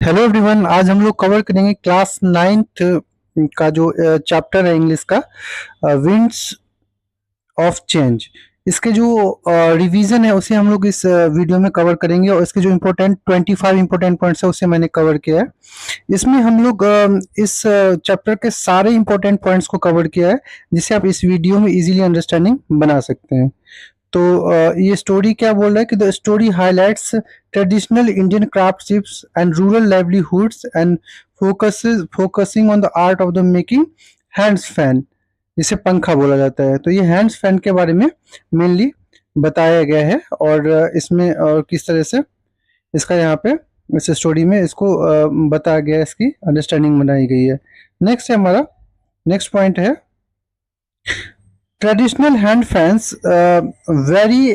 Hello everyone, आज हम लोग कवर करेंगे क्लास नाइन्थ का जो चैप्टर है इंग्लिश का, विंड्स ऑफ चेंज। इसके जो रिवीजन है उसे हम लोग इस वीडियो में कवर करेंगे और इसके जो इम्पोर्टेंट 25 इम्पोर्टेंट पॉइंट्स है उसे मैंने कवर किया है। इसमें हम लोग इस चैप्टर के सारे इम्पोर्टेंट पॉइंट्स को कवर किया है, जिससे आप इस वीडियो में इजीली अंडरस्टैंडिंग बना सकते हैं। तो ये स्टोरी क्या बोल रहा है कि the story highlights traditional Indian craftships and rural livelihoods and focusing on the art of the making hands fan, जिसे पंखा बोला जाता है। तो ये हैंड्स फैन के बारे में मेनली बताया गया है और इसमें किस तरह से इसका यहाँ पे इस स्टोरी में इसको बताया गया है, इसकी अंडरस्टैंडिंग बनाई गई है। नेक्स्ट है हमारा नेक्स्ट पॉइंट है traditional hand fans very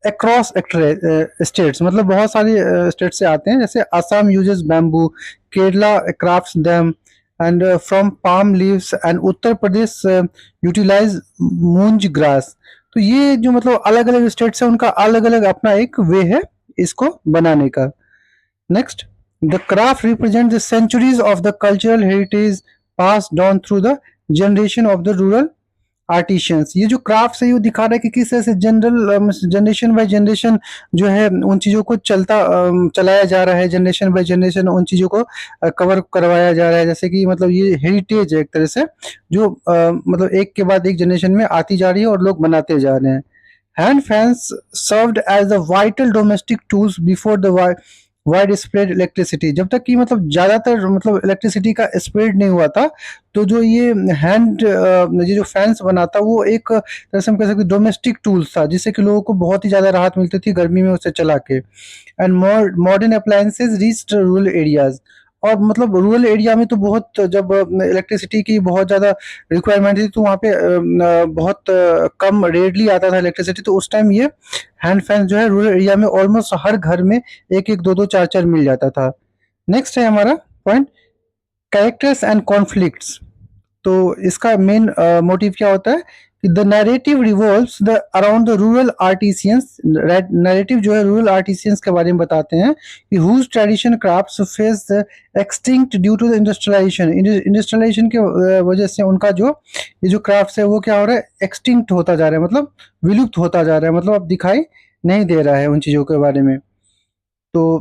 across states, मतलब बहुत सारे स्टेट से आते हैं। जैसे Assam uses bamboo, Kerala crafts them and from palm leaves and Uttar Pradesh utilise munj grass. तो ये जो मतलब अलग अलग स्टेट्स है उनका अलग अलग अपना एक वे है इसको बनाने का। Next, the craft represent the centuries of the cultural heritage pass down through the generation of the rural artisans. ये जो क्राफ्ट है ये दिखा रहा है कि किस तरह से जनरेशन बाय जनरेशन जो है उन चीज़ों को चलाया जा रहा है, जनरेशन बाय जनरेशन उन चीज़ों को कवर करवाया जा रहा है। जैसे कि मतलब ये हेरिटेज है एक तरह से, जो मतलब एक के बाद एक जनरेशन में आती जा रही है और लोग बनाते जा रहे हैं। Hand fans served as the vital domestic tools before the wide spread electricity. जब तक कि मतलब ज़्यादातर मतलब इलेक्ट्रिसिटी का स्प्रेड नहीं हुआ था, तो जो ये ये जो फैंस बना था वो एक तरह से हम कह सकते डोमेस्टिक टूल्स था, जिससे कि लोगों को बहुत ही ज़्यादा राहत मिलती थी गर्मी में उसे चला के। And modern appliances reached rural areas. और मतलब रूरल एरिया में तो बहुत, जब इलेक्ट्रिसिटी की बहुत ज़्यादा रिक्वायरमेंट थी तो वहाँ पे बहुत कम रेयरली आता था इलेक्ट्रिसिटी। तो उस टाइम ये हैंड फैन जो है रूरल एरिया में ऑलमोस्ट हर घर में एक एक दो दो चार चार मिल जाता था। नेक्स्ट है हमारा पॉइंट कैरेक्टर्स एंड कॉन्फ्लिक्ट्स। तो इसका मेन मोटिव क्या होता है कि the narrative revolves the around the rural artisans. Narrative जो है रूरल आर्टिसियंस के बारे में बताते हैं कि whose tradition crafts face the extinct due to the industrialisation. Industrialisation के वजह से उनका जो ये जो क्राफ्ट्स है वो क्या हो रहा है, एक्सटिंक्ट होता जा रहा है, मतलब विलुप्त होता जा रहा है, मतलब अब दिखाई नहीं दे रहा है उन चीज़ों के बारे में। तो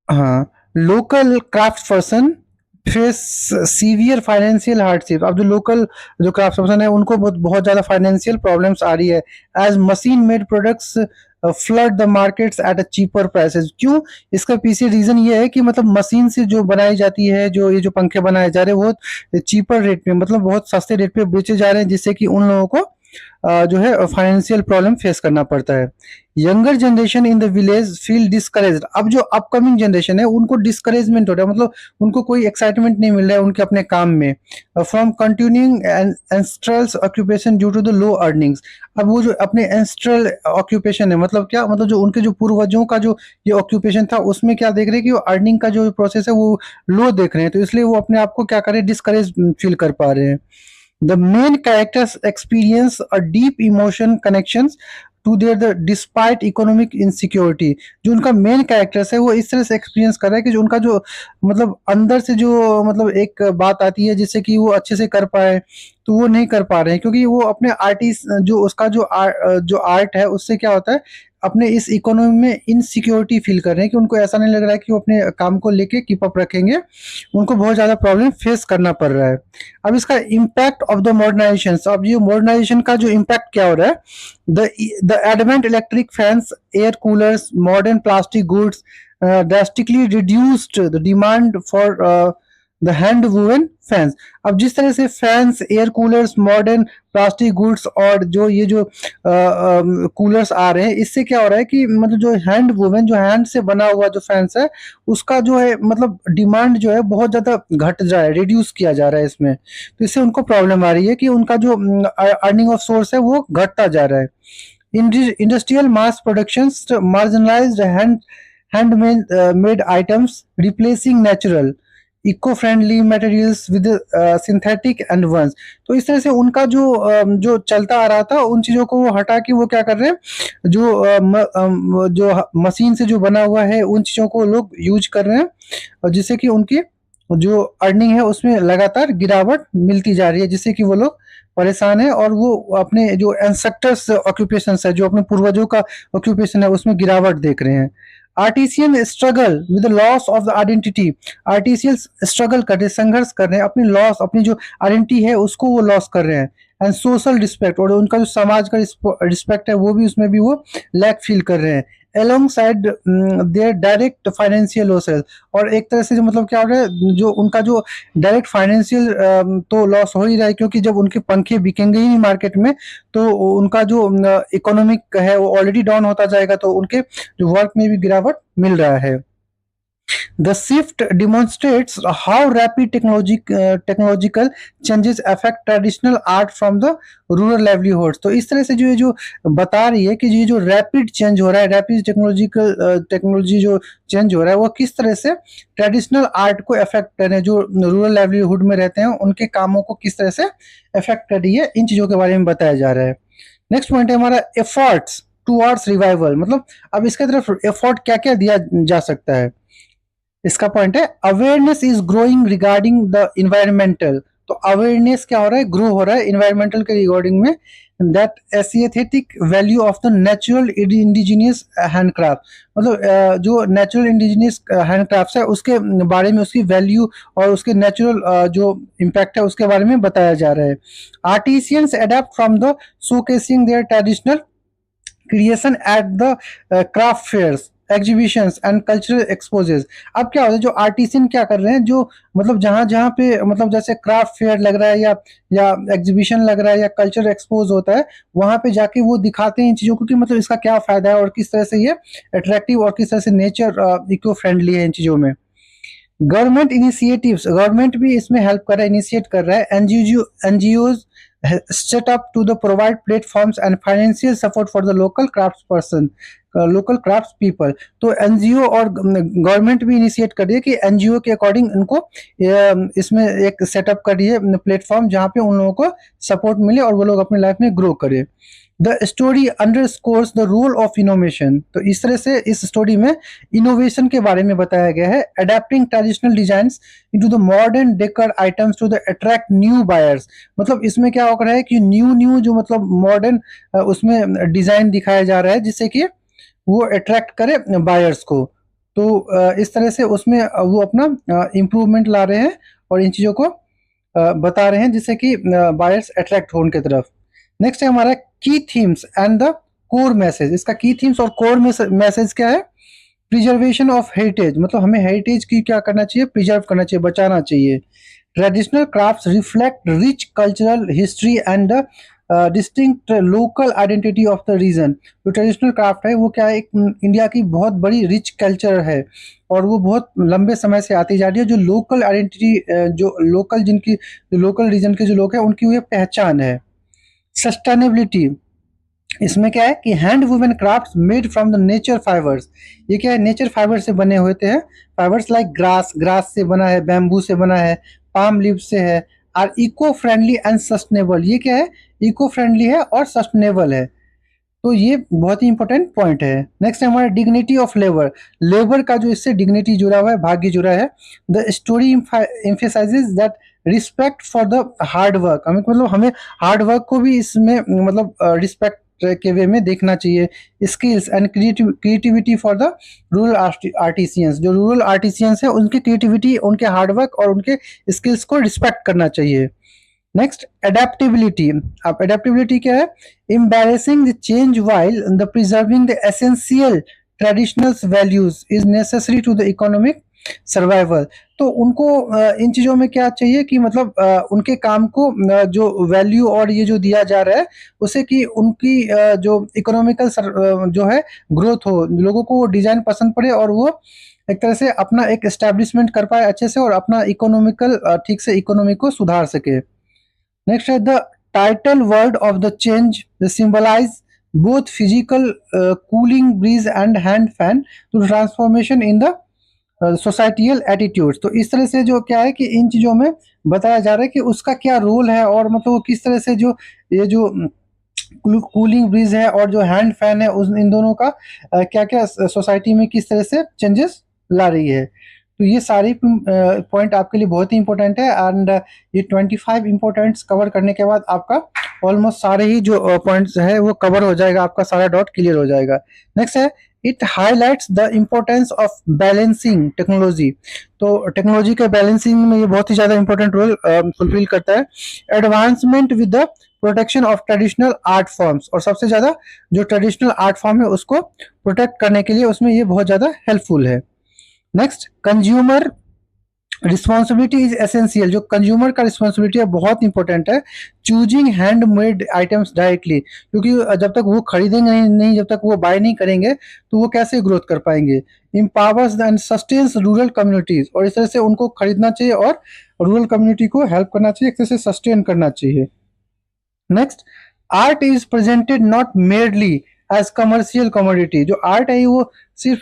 हाँ, local craft person face severe financial hardship. अब जो लोकल जो क्राफ्ट पर्सन है उनको बहुत बहुत ज़्यादा फाइनेंशियल प्रॉब्लम्स आ रही है, as machine made products flood the markets at a cheaper prices. क्यों? इसका पीछे रीजन ये है कि मतलब मशीन से जो बनाई जाती है, जो ये जो पंखे बनाए जा रहे हैं वो चीपर रेट पे, मतलब बहुत सस्ते रेट पे बेचे जा रहे हैं, जिससे कि उन लोगों को जो है फाइनेंशियल प्रॉब्लम फेस करना पड़ता है। Younger generation in the village feel discouraged. अब जो अपकमिंग जनरेशन है उनको डिस्करेजमेंट हो रहा है, मतलब उनको कोई एक्साइटमेंट नहीं मिल रहा है उनके अपने काम में, from continuing ancestrals occupation due to the low earnings. अब वो जो अपने एंस्ट्रल ऑक्यूपेशन है, मतलब क्या, मतलब जो उनके जो पूर्वजों का जो ये ऑक्यूपेशन था उसमें क्या देख रहे हैं कि वो अर्निंग का जो प्रोसेस है वो लो देख रहे हैं, तो इसलिए वो अपने आप को क्या करें, डिस्करेज फील कर पा रहे हैं। The main characters experience a deep emotion connections to their the despite economic insecurity। जो उनका मेन कैरेक्टर्स है वो इस तरह से एक्सपीरियंस कर रहा है कि जो उनका जो मतलब अंदर से जो मतलब एक बात आती है जिससे कि वो अच्छे से कर पाए, तो वो नहीं कर पा रहे हैं, क्योंकि वो अपने आर्टिस्ट जो उसका जो आर्ट है उससे क्या होता है, अपने इस इकोनॉमी में इनसिक्योरिटी फील कर रहे हैं, कि उनको ऐसा नहीं लग रहा है कि वो अपने काम को लेके कीप अप रखेंगे, उनको बहुत ज़्यादा प्रॉब्लम फेस करना पड़ रहा है। अब इसका इम्पैक्ट ऑफ द मॉडर्नाइजेशन। अब ये मॉडर्नाइजेशन का जो इम्पैक्ट क्या हो रहा है, the advent electric fans, air coolers, modern plastic goods drastically reduced the demand for the hand woven fans. अब जिस तरह से fans, air coolers, modern plastic goods और जो ये जो कूलर्स आ रहे हैं, इससे क्या हो रहा है कि मतलब जो हैंड वूवन, जो हैंड से बना हुआ जो फैंस है उसका जो है मतलब डिमांड जो है बहुत ज़्यादा घट रहा है, रिड्यूस किया जा रहा है इसमें। तो इससे उनको प्रॉब्लम आ रही है कि उनका जो अर्निंग ऑफ सोर्स है वो घटता जा रहा है। Industrial mass production marginalised hand made items replacing natural. Eco friendly materials with synthetic and ones. तो इस तरह से उनका जो चलता आ रहा था उन चीज़ों को वो हटा के वो क्या कर रहे हैं, जो मशीन से जो बना हुआ है उन चीज़ों को लोग यूज कर रहे हैं, और जिससे कि उनकी जो अर्निंग है उसमें लगातार गिरावट मिलती जा रही है, जिससे कि वो लोग परेशान है और वो अपने जो एंसेस्टर्स ऑक्यूपेशन है, जो अपने पूर्वजों का ऑक्यूपेशन है, उसमें गिरावट देख रहे हैं। Artisan struggle with loss of the identity. Artisan struggle कर रहे, संघर्ष कर रहे हैं, अपनी लॉस, अपनी जो आइडेंटिटी है उसको वो लॉस कर रहे हैं। एंड सोशल रिस्पेक्ट, और उनका जो समाज का रिस्पेक्ट है वो भी, उसमें भी वो लैक फील कर रहे हैं। alongside their direct financial losses. और एक तरह से जो मतलब क्या हो रहा है, जो उनका जो डायरेक्ट फाइनेंशियल तो लॉस हो ही रहा है, क्योंकि जब उनके पंखे बिकेंगे ही नहीं मार्केट में, तो उनका जो इकोनॉमिक है वो ऑलरेडी डाउन होता जाएगा, तो उनके जो वर्क में भी गिरावट मिल रहा है। The shift demonstrates how rapid technological changes affect traditional art from the rural livelihoods। तो इस तरह से जो ये जो बता रही है कि ये जो रैपिड चेंज हो रहा है, रैपिड टेक्नोलॉजी जो चेंज हो रहा है, वो किस तरह से ट्रेडिशनल आर्ट को अफेक्ट कर रहे हैं, जो रूरल लाइवलीहुड में रहते हैं उनके कामों को किस तरह से अफेक्ट कर रही है, इन चीज़ों के बारे में बताया जा रहा है। नेक्स्ट पॉइंट है हमारा एफर्ट्स टुवर्ड्स रिवाइवल। मतलब अब इसके तरफ एफर्ट क्या क्या दिया जा सकता है, इसका पॉइंट है awareness is growing regarding the environmental. तो अवेयरनेस क्या हो रहा है, ग्रो हो रहा है इन्वायरमेंटल के रिगार्डिंग में। That aesthetic value of the natural indigenous handcraft. मतलब जो नेचुरल इंडिजिनियस हैंडक्राफ्ट है उसके बारे में, उसकी वैल्यू और उसके नेचुरल जो इम्पैक्ट है उसके बारे में बताया जा रहा है। Artisans adapt from the showcasing their traditional creation at the craft fairs, exhibitions and cultural exposes. अब क्या होता है, जो आर्टिसियन क्या कर रहे हैं, जो मतलब जहाँ जहाँ पे मतलब जैसे क्राफ्ट फेयर लग रहा है या एग्जीबिशन लग रहा है या कल्चरल एक्सपोज होता है, वहाँ पे जाके वो दिखाते हैं इन चीज़ों को कि मतलब इसका क्या फ़ायदा है और किस तरह से ये अट्रैक्टिव और किस तरह से नेचर इको फ्रेंडली है इन चीज़ों में। गवर्नमेंट इनिशिएटिव्स, गवर्नमेंट भी इसमें हेल्प कर रहा है, इनिशिएट कर रहा है। NGOs set up to the provide platforms and financial support for the local crafts person, local craft people. तो एनजीओ और गवर्नमेंट भी इनिशिएट कर रही है कि एनजीओ के अकॉर्डिंग उनको इसमें एक सेटअप कर रही है प्लेटफॉर्म, जहाँ पे उन लोगों को सपोर्ट मिले और वो लोग अपनी लाइफ में ग्रो करे। The story underscores the role of innovation. तो इस तरह से इस स्टोरी में इनोवेशन के बारे में बताया गया है। Adapting traditional designs into the modern decor items to the attract new buyers. मतलब इसमें क्या हो रहा है कि न्यू जो मतलब मॉडर्न उसमें डिजाइन दिखाया जा रहा है, जिससे कि वो अट्रैक्ट करे बायर्स को। तो इस तरह से उसमें वो अपना इम्प्रूवमेंट ला रहे हैं और इन चीज़ों को बता रहे हैं, जिससे कि बायर्स अट्रैक्ट हो उनके तरफ। नेक्स्ट है हमारा की themes and the core message. इसका की थीम्स और कोर मैसेज क्या है, प्रिजर्वेशन ऑफ हेरिटेज। मतलब हमें हेरिटेज की क्या करना चाहिए, प्रिजर्व करना चाहिए, बचाना चाहिए। Traditional crafts reflect rich cultural history and the distinct local identity of the region. जो ट्रेडिशनल क्राफ्ट है वो क्या है, एक इंडिया की बहुत बड़ी रिच कल्चर है और वो बहुत लंबे समय से आती जा रही है। जो लोकल आइडेंटिटी, जो लोकल जिनकी, जो लोकल रीजन के जो लोग हैं उनकी वो पहचान है। सस्टेनेबिलिटी, इसमें क्या है कि hand woven crafts made from the nature fibres. ये क्या है, नेचर फाइबर से बने होते हैं। फाइबर्स लाइक ग्रास से बना है, बैम्बू से बना है, पाम लीव से है। और इको फ्रेंडली एंड सस्टेनेबल, ये क्या है, इको फ्रेंडली है और सस्टेनेबल है। तो ये बहुत ही इंपॉर्टेंट पॉइंट है। नेक्स्ट है हमारा डिग्निटी ऑफ लेबर। लेबर का जो इससे डिग्निटी जुड़ा हुआ है, भाग्य जुड़ा है। The story emphasises that respect for the hard work. हमें मतलब हमें हार्ड वर्क को भी इसमें मतलब रिस्पेक्ट के वे में देखना चाहिए। Skills and creativity for the rural artisans. जो रूरल आर्टिसियंस है उनकी क्रिएटिविटी, उनके हार्डवर्क और उनके स्किल्स को रिस्पेक्ट करना चाहिए। Next adaptability. अब एडेप्टेबिलिटी क्या है, embracing the change while the preserving the essential traditional values is necessary to the economic survival. तो उनको इन चीज़ों में क्या चाहिए कि मतलब उनके काम को जो वैल्यू और ये जो दिया जा रहा है उसे कि उनकी जो इकोनॉमिकल जो है ग्रोथ हो, लोगों को वो डिज़ाइन पसंद पड़े और वो एक तरह से अपना एक एस्टैब्लिशमेंट कर पाए अच्छे से और अपना इकोनॉमिकल ठीक से इकोनॉमी को सुधार सके। नेक्स्ट है the title word of the change symbolise both physical cooling breeze and hand fan to transformation in the societal attitudes. तो इस तरह से जो क्या है कि इन चीज़ों में बताया जा रहा है कि उसका क्या रोल है और मतलब वो किस तरह से जो ये जो कूलिंग ब्रिज है और जो हैंड फैन है उस इन दोनों का क्या क्या सोसाइटी में किस तरह से चेंजेस ला रही है। तो ये सारी पॉइंट आपके लिए बहुत ही इंपॉर्टेंट है एंड ये 25 इंपॉर्टेंट्स कवर करने के बाद आपका ऑलमोस्ट सारे ही जो पॉइंट्स है वो कवर हो जाएगा, आपका सारा डाउट क्लियर हो जाएगा। नेक्स्ट है it highlights the importance of balancing technology. तो टेक्नोलॉजी के बैलेंसिंग में ये बहुत ही ज़्यादा इंपॉर्टेंट रोल फुलफिल करता है। Advancement with the protection of traditional art forms, और सबसे ज़्यादा जो ट्रेडिशनल आर्ट फॉर्म है उसको प्रोटेक्ट करने के लिए उसमें ये बहुत ज़्यादा हेल्पफुल है। Next consumer responsibility is essential. जो कंज्यूमर का रिस्पॉन्सिबिलिटी है बहुत इंपॉर्टेंट है। चूजिंग हैंडमेड आइटम्स डायरेक्टली, क्योंकि जब तक वो खरीदेंगे नहीं, जब तक वो बाय नहीं करेंगे तो वो कैसे ग्रोथ कर पाएंगे। Empowers and sustains rural communities, और इस तरह से उनको खरीदना चाहिए और रूरल कम्युनिटी को हेल्प करना चाहिए, एक तरह से सस्टेन करना चाहिए। Next art is presented not merely as commercial commodity. जो आर्ट है वो सिर्फ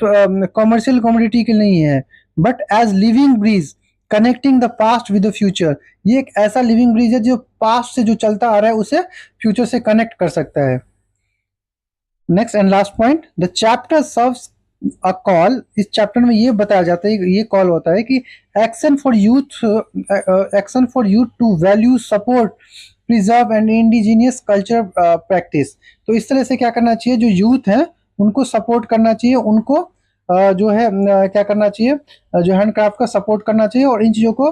कमर्शियल कमोडिटी के नहीं है, but as living bridge connecting the past with the future. ये एक ऐसा लिविंग ब्रिज है जो पास्ट से जो चलता आ रहा है उसे फ्यूचर से कनेक्ट कर सकता है। Next and last point, the chapter serves a call. इस चैप्टर में ये बताया जाता है, ये कॉल होता है कि action for youth to value support preserve and indigenous culture practice. तो इस तरह से क्या करना चाहिए, जो यूथ है उनको सपोर्ट करना चाहिए, उनको जो है क्या करना चाहिए, जो हैंडक्राफ्ट का सपोर्ट करना चाहिए और इन चीज़ों को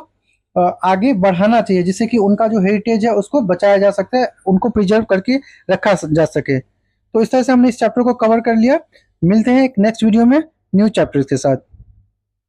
आगे बढ़ाना चाहिए, जिससे कि उनका जो हेरिटेज है उसको बचाया जा सकता है, उनको प्रिजर्व करके रखा जा सके। तो इस तरह से हमने इस चैप्टर को कवर कर लिया। मिलते हैं एक नेक्स्ट वीडियो में न्यू चैप्टर्स के साथ।